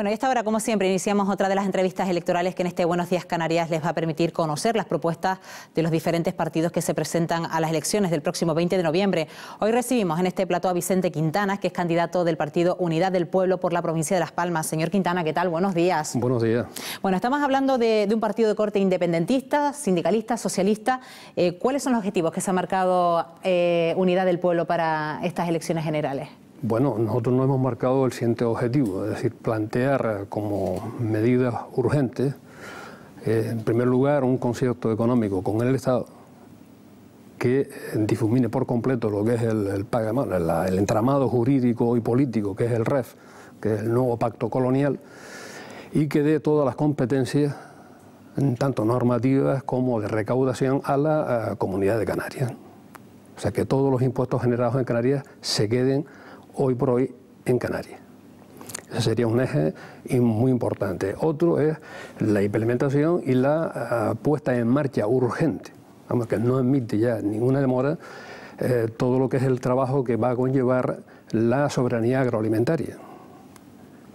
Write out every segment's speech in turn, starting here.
Bueno, y a esta hora, como siempre, iniciamos otra de las entrevistas electorales que en este Buenos Días Canarias les va a permitir conocer las propuestas de los diferentes partidos que se presentan a las elecciones del próximo 20 de noviembre. Hoy recibimos en este plató a Vicente Quintana, que es candidato del partido Unidad del Pueblo por la provincia de Las Palmas. Señor Quintana, ¿qué tal? Buenos días. Buenos días. Bueno, estamos hablando de un partido de corte independentista, sindicalista, socialista. ¿Cuáles son los objetivos que se ha marcado Unidad del Pueblo para estas elecciones generales? Bueno, nosotros no hemos marcado el siguiente objetivo, es decir, plantear como medidas urgentes, en primer lugar, un concierto económico con el Estado que difumine por completo lo que es el entramado jurídico y político, que es el REF, que es el nuevo pacto colonial, y que dé todas las competencias, tanto normativas como de recaudación, a la Comunidad de Canarias. O sea, que todos los impuestos generados en Canarias se queden hoy por hoy en Canarias. Ese sería un eje muy importante. Otro es la implementación y la puesta en marcha urgente, vamos, que no admite ya ninguna demora, todo lo que es el trabajo que va a conllevar la soberanía agroalimentaria.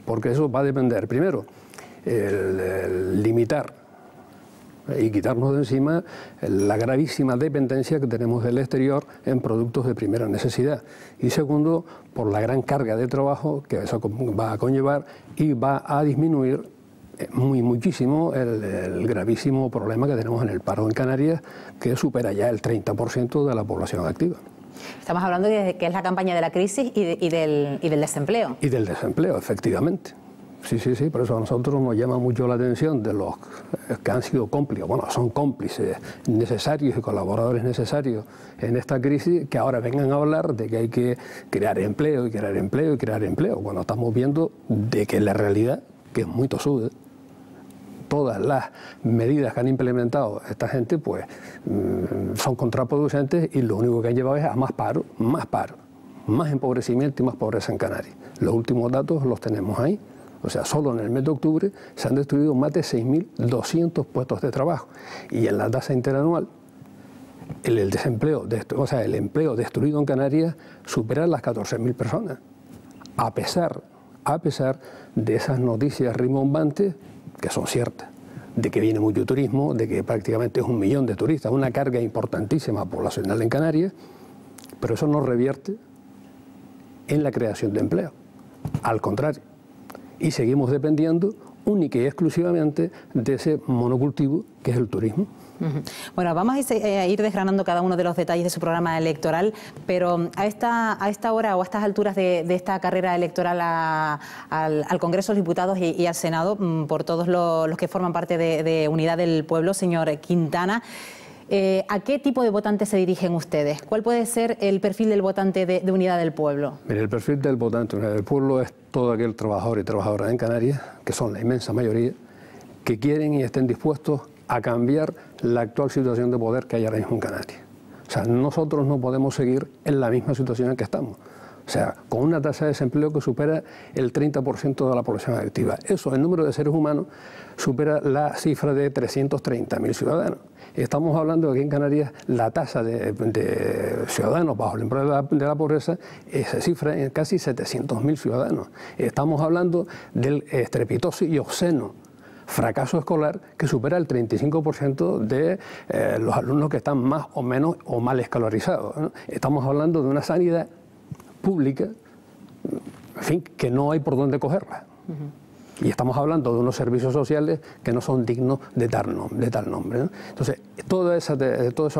Porque eso va a depender, primero, el limitar y quitarnos de encima la gravísima dependencia que tenemos del exterior en productos de primera necesidad. Y segundo, por la gran carga de trabajo que eso va a conllevar y va a disminuir muchísimo el gravísimo problema que tenemos en el paro en Canarias, que supera ya el 30% de la población activa. Estamos hablando de que es la campaña de la crisis y del desempleo. Y del desempleo, efectivamente. Sí, por eso a nosotros nos llama mucho la atención de los que han sido cómplices, bueno, son cómplices necesarios y colaboradores necesarios en esta crisis, que ahora vengan a hablar de que hay que crear empleo y crear empleo y crear empleo, cuando estamos viendo de que la realidad, que es muy tosuda, todas las medidas que han implementado esta gente, pues son contraproducentes y lo único que han llevado es a más paro, más empobrecimiento y más pobreza en Canarias. Los últimos datos los tenemos ahí. O sea, solo en el mes de octubre se han destruido más de 6.200 puestos de trabajo. Y en la tasa interanual, el desempleo, o sea, el empleo destruido en Canarias supera las 14.000 personas. A pesar de esas noticias rimbombantes, que son ciertas, de que viene mucho turismo, de que prácticamente es 1 millón de turistas, una carga importantísima poblacional en Canarias, pero eso no revierte en la creación de empleo. Al contrario. Y seguimos dependiendo única y exclusivamente de ese monocultivo que es el turismo. Bueno, vamos a ir desgranando cada uno de los detalles de su programa electoral, pero a esta hora o a estas alturas de esta carrera electoral al Congreso de los Diputados y al Senado, por todos los que forman parte de Unidad del Pueblo, señor Quintana, ¿a qué tipo de votantes se dirigen ustedes? ¿Cuál puede ser el perfil del votante de Unidad del Pueblo? Mire, el perfil del votante de Unidad del Pueblo es todo aquel trabajador y trabajadora en Canarias, que son la inmensa mayoría, que quieren y estén dispuestos a cambiar la actual situación de poder que hay ahora mismo en Canarias. O sea, nosotros no podemos seguir en la misma situación en que estamos. O sea, con una tasa de desempleo que supera el 30% de la población activa. Eso, el número de seres humanos, supera la cifra de 330.000 ciudadanos. Estamos hablando de que aquí en Canarias la tasa de ciudadanos bajo el umbral de la pobreza se cifra en casi 700.000 ciudadanos. Estamos hablando del estrepitoso y obsceno fracaso escolar que supera el 35% de los alumnos que están más o menos o mal escolarizados, ¿no? Estamos hablando de una sanidad pública, en fin, que no hay por dónde cogerla. Y estamos hablando de unos servicios sociales que no son dignos de tal nombre, ¿no? Entonces, todo eso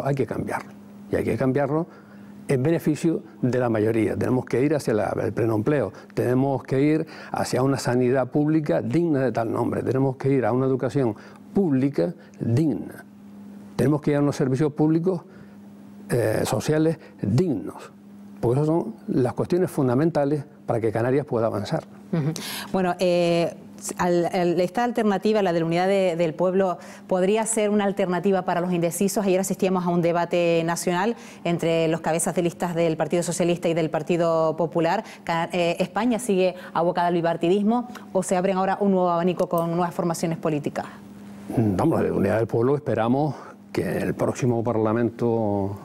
hay que cambiarlo. Y hay que cambiarlo en beneficio de la mayoría. Tenemos que ir hacia el pleno empleo, tenemos que ir hacia una sanidad pública digna de tal nombre, tenemos que ir a una educación pública digna, tenemos que ir a unos servicios públicos sociales dignos. Porque esas son las cuestiones fundamentales para que Canarias pueda avanzar. Bueno, esta alternativa, la de la Unidad del Pueblo, ¿podría ser una alternativa para los indecisos? Ayer asistíamos a un debate nacional entre los cabezas de listas del Partido Socialista y del Partido Popular. ¿España sigue abocada al bipartidismo o se abren ahora un nuevo abanico con nuevas formaciones políticas? Vamos, la Unidad del Pueblo esperamos que en el próximo Parlamento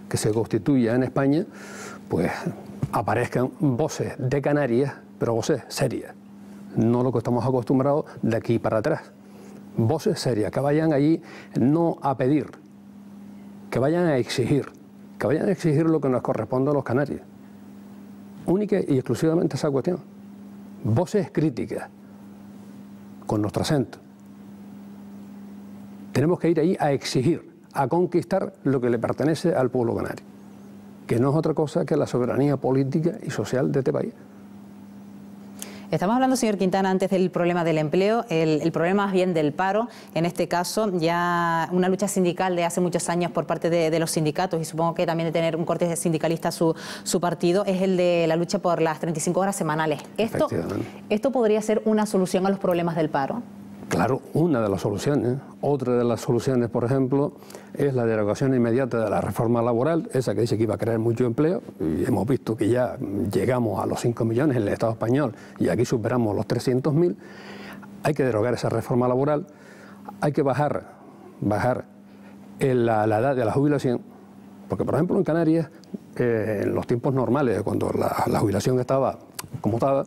que se constituya en España, pues aparezcan voces de Canarias, pero voces serias, no lo que estamos acostumbrados de aquí para atrás. Voces serias, que vayan allí no a pedir, que vayan a exigir lo que nos corresponde a los canarios. Única y exclusivamente esa cuestión. Voces críticas, con nuestro acento. Tenemos que ir ahí a exigir, a conquistar lo que le pertenece al pueblo canario, que no es otra cosa que la soberanía política y social de este país. Estamos hablando, señor Quintana, antes del problema del empleo, el problema más bien del paro. En este caso, ya una lucha sindical de hace muchos años por parte de los sindicatos, y supongo que también de tener un corte sindicalista su partido, es el de la lucha por las 35 horas semanales. ¿Esto podría ser una solución a los problemas del paro? Claro, una de las soluciones. Otra de las soluciones, por ejemplo, es la derogación inmediata de la reforma laboral, esa que dice que iba a crear mucho empleo, y hemos visto que ya llegamos a los 5 millones en el Estado español y aquí superamos los 300.000. Hay que derogar esa reforma laboral, hay que bajar la edad de la jubilación, porque, por ejemplo, en Canarias, en los tiempos normales, cuando la jubilación estaba como estaba,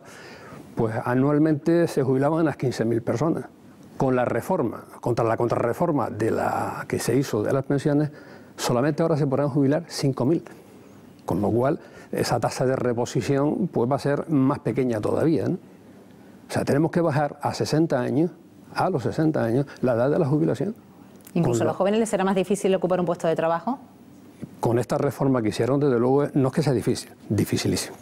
pues anualmente se jubilaban unas 15.000 personas. Con la reforma, contra la contrarreforma de la que se hizo de las pensiones, solamente ahora se podrán jubilar 5.000. Con lo cual, esa tasa de reposición pues va a ser más pequeña todavía, ¿no? O sea, tenemos que bajar a 60 años, a los 60 años, la edad de la jubilación. ¿Incluso a los jóvenes les será más difícil ocupar un puesto de trabajo? Con esta reforma que hicieron, desde luego, no es que sea difícil, dificilísimo.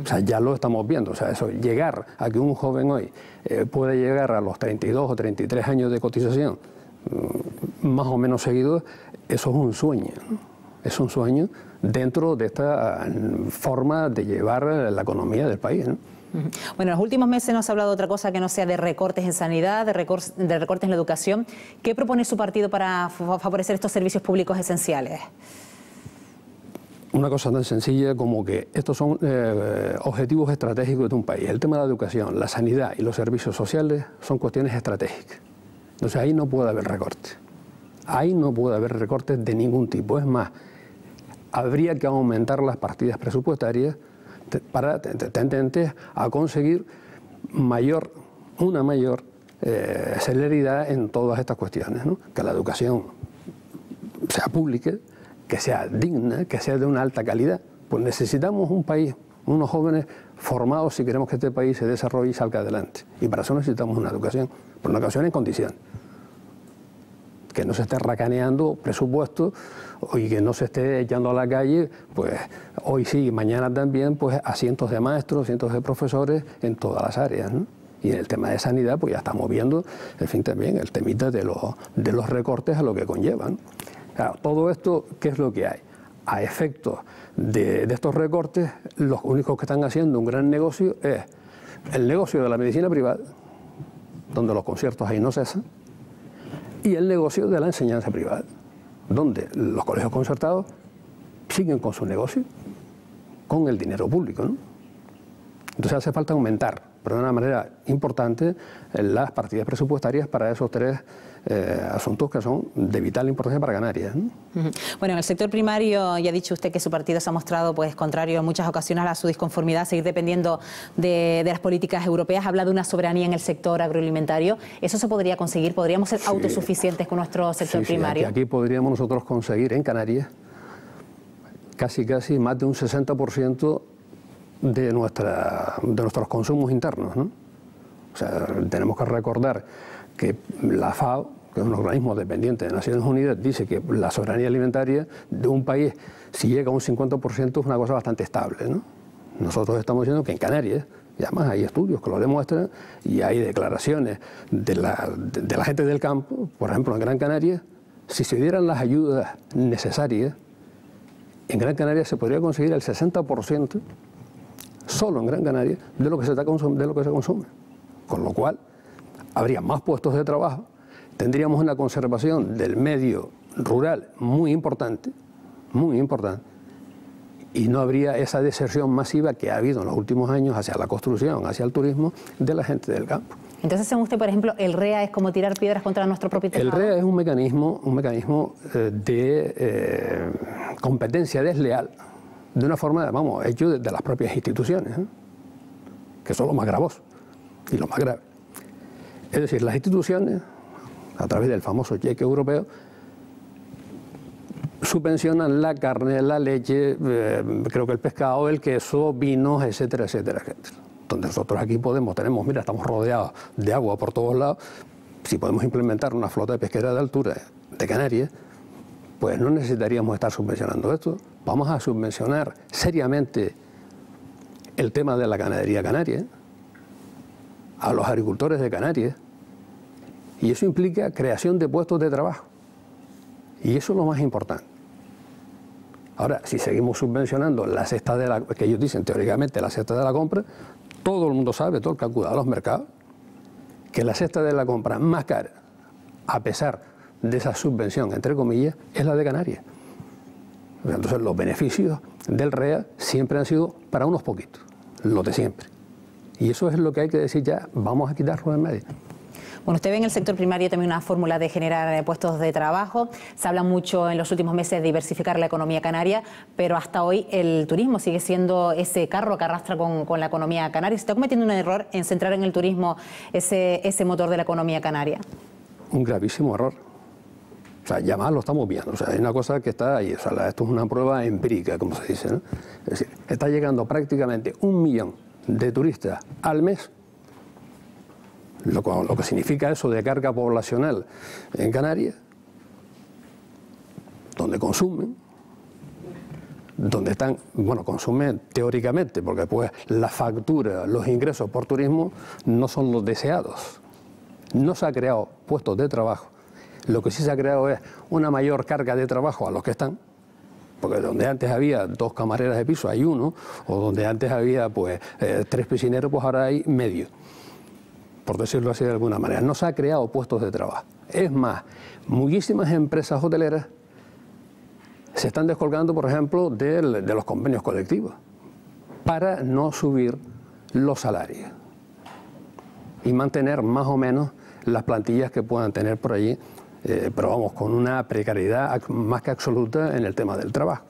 O sea, ya lo estamos viendo. O sea, eso, llegar a que un joven hoy pueda llegar a los 32 o 33 años de cotización, más o menos seguidos, eso es un sueño, ¿no? Es un sueño dentro de esta forma de llevar la economía del país, ¿no? Bueno, en los últimos meses no se ha hablado de otra cosa que no sea de recortes en sanidad, de recortes en la educación. ¿Qué propone su partido para favorecer estos servicios públicos esenciales? Una cosa tan sencilla como que estos son objetivos estratégicos de un país. El tema de la educación, la sanidad y los servicios sociales son cuestiones estratégicas. Entonces ahí no puede haber recortes. Ahí no puede haber recortes de ningún tipo. Es más, habría que aumentar las partidas presupuestarias para tendentes a conseguir una mayor celeridad en todas estas cuestiones, ¿no? Que la educación sea pública, que sea digna, que sea de una alta calidad. Pues necesitamos un país, unos jóvenes formados si queremos que este país se desarrolle y salga adelante. Y para eso necesitamos una educación, pero una educación en condiciones. Que no se esté racaneando presupuestos y que no se esté echando a la calle, pues hoy sí, mañana también, pues a cientos de maestros, cientos de profesores en todas las áreas, ¿no? Y en el tema de sanidad, pues ya estamos viendo, en fin, también el temita de los recortes a lo que conllevan. Claro, todo esto, ¿qué es lo que hay? A efectos de estos recortes, los únicos que están haciendo un gran negocio es el negocio de la medicina privada, donde los conciertos ahí no cesan, y el negocio de la enseñanza privada, donde los colegios concertados siguen con su negocio, con el dinero público, ¿no? Entonces hace falta aumentar, pero de una manera importante, las partidas presupuestarias para esos tres asuntos que son de vital importancia para Canarias, ¿no? Bueno, en el sector primario ya ha dicho usted que su partido se ha mostrado pues contrario en muchas ocasiones a su disconformidad, seguir dependiendo de las políticas europeas. Habla de una soberanía en el sector agroalimentario. ¿Eso se podría conseguir? ¿Podríamos ser autosuficientes con nuestro sector primario? Aquí podríamos nosotros conseguir en Canarias casi más de un 60% de nuestros consumos internos, ¿no? O sea, tenemos que recordar que la FAO, que es un organismo dependiente de Naciones Unidas, dice que la soberanía alimentaria de un país, si llega a un 50%, es una cosa bastante estable, ¿no? Nosotros estamos diciendo que en Canarias, y además hay estudios que lo demuestran, y hay declaraciones de la gente del campo, por ejemplo en Gran Canaria, si se dieran las ayudas necesarias, en Gran Canaria se podría conseguir el 60%, solo en Gran Canaria, de lo que se consume. Con lo cual, habría más puestos de trabajo, tendríamos una conservación del medio rural muy importante, y no habría esa deserción masiva que ha habido en los últimos años hacia la construcción, hacia el turismo, de la gente del campo. Entonces, según usted, por ejemplo, el REA es como tirar piedras contra nuestro propio tejado. El REA es un mecanismo de competencia desleal, de una forma, hecho de las propias instituciones, ¿eh? Que son lo más gravoso. y lo más grave. Es decir, las instituciones, a través del famoso cheque europeo, subvencionan la carne, la leche, creo que el pescado, el queso, vinos, etcétera, etcétera, etcétera. Donde nosotros aquí tenemos, mira, estamos rodeados de agua por todos lados. Si podemos implementar una flota de pesquera de altura de Canarias, pues no necesitaríamos estar subvencionando esto. Vamos a subvencionar seriamente el tema de la ganadería canaria, a los agricultores de Canarias, y eso implica creación de puestos de trabajo. Y eso es lo más importante. Ahora, si seguimos subvencionando la cesta de la, que ellos dicen teóricamente la cesta de la compra, todo el mundo sabe, todo el que acuda a los mercados, que la cesta de la compra más cara, a pesar de esa subvención, entre comillas, es la de Canarias. Entonces los beneficios del REA siempre han sido para unos poquitos, los de siempre. Y eso es lo que hay que decir ya, vamos a quitarlo del medio. Bueno, usted ve en el sector primario también una fórmula de generar puestos de trabajo. Se habla mucho en los últimos meses de diversificar la economía canaria, pero hasta hoy el turismo sigue siendo ese carro que arrastra con la economía canaria. ¿Se está cometiendo un error en centrar en el turismo ese motor de la economía canaria? Un gravísimo error. O sea, ya más lo estamos viendo. O sea, hay una cosa que está ahí. O sea, esto es una prueba empírica, como se dice, ¿no? Es decir, está llegando prácticamente 1 millón de turistas al mes. Lo que significa eso de carga poblacional en Canarias, donde consumen, donde están, bueno, consumen teóricamente, porque pues la factura, los ingresos por turismo no son los deseados. No se ha creado puestos de trabajo. Lo que sí se ha creado es una mayor carga de trabajo a los que están, porque donde antes había 2 camareras de piso hay 1, o donde antes había pues 3 piscineros, pues ahora hay medio, por decirlo así de alguna manera. No se ha creado puestos de trabajo. Es más, muchísimas empresas hoteleras se están descolgando, por ejemplo, de los convenios colectivos para no subir los salarios y mantener más o menos las plantillas que puedan tener por allí, pero vamos, con una precariedad más que absoluta en el tema del trabajo.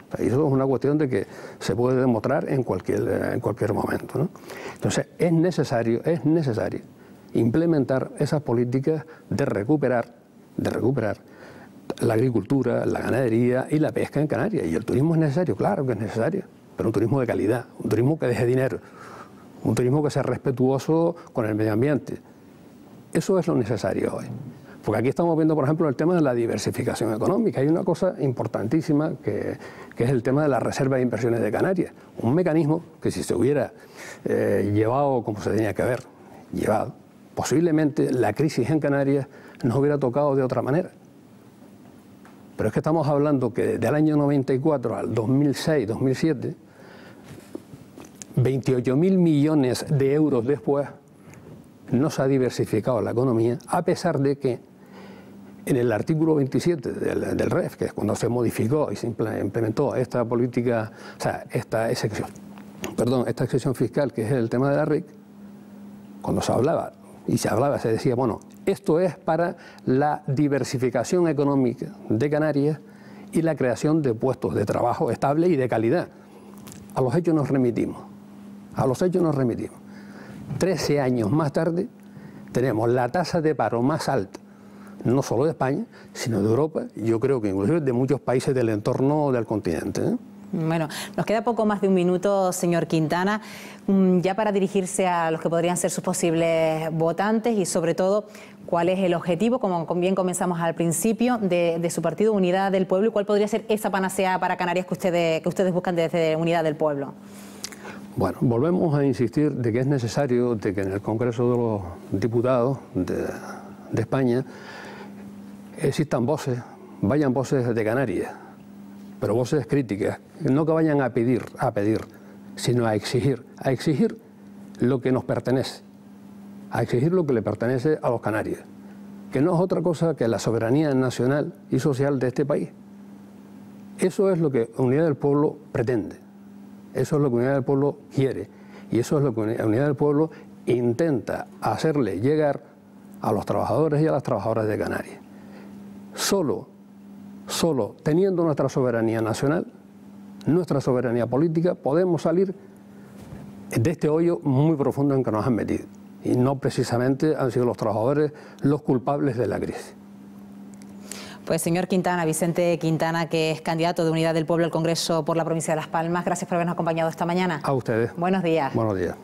O sea, y eso es una cuestión de que se puede demostrar en cualquier momento, ¿no? Entonces es necesario implementar esas políticas de recuperar la agricultura, la ganadería y la pesca en Canarias. Y el turismo es necesario, claro que es necesario, pero un turismo de calidad, un turismo que deje dinero, un turismo que sea respetuoso con el medio ambiente. Eso es lo necesario hoy. Porque aquí estamos viendo, por ejemplo, el tema de la diversificación económica. Hay una cosa importantísima que es el tema de la Reserva de Inversiones de Canarias. Un mecanismo que si se hubiera llevado como se tenía que haber llevado, posiblemente la crisis en Canarias nos hubiera tocado de otra manera. Pero es que estamos hablando que desde el año 94 al 2006, 2007, 28.000 millones de euros después, no se ha diversificado la economía, a pesar de que en el artículo 27 del REF, que es cuando se modificó y se implementó esta política, o sea, esta excepción fiscal, que es el tema de la RIC, cuando se hablaba, se decía, bueno, esto es para la diversificación económica de Canarias y la creación de puestos de trabajo estables y de calidad. A los hechos nos remitimos. 13 años más tarde tenemos la tasa de paro más alta, no solo de España, sino de Europa, y yo creo que inclusive de muchos países del entorno del continente, ¿eh? Bueno, nos queda poco más de un minuto, señor Quintana, ya para dirigirse a los que podrían ser sus posibles votantes y sobre todo, ¿cuál es el objetivo, como bien comenzamos al principio, de su partido Unidad del Pueblo y cuál podría ser esa panacea para Canarias que ustedes buscan desde Unidad del Pueblo? Bueno, volvemos a insistir de que es necesario de que en el Congreso de los Diputados de España existan voces, vayan voces de Canarias, pero voces críticas, no que vayan a pedir, sino a exigir lo que nos pertenece, a exigir lo que le pertenece a los canarios, que no es otra cosa que la soberanía nacional y social de este país. Eso es lo que Unidad del Pueblo pretende. Eso es lo que Unidad del Pueblo quiere y eso es lo que Unidad del Pueblo intenta hacerle llegar a los trabajadores y a las trabajadoras de Canarias. Solo teniendo nuestra soberanía nacional, nuestra soberanía política, podemos salir de este hoyo muy profundo en que nos han metido. y no precisamente han sido los trabajadores los culpables de la crisis. Pues señor Quintana, Vicente Quintana, que es candidato de Unidad del Pueblo al Congreso por la provincia de Las Palmas, gracias por habernos acompañado esta mañana. A ustedes. Buenos días. Buenos días.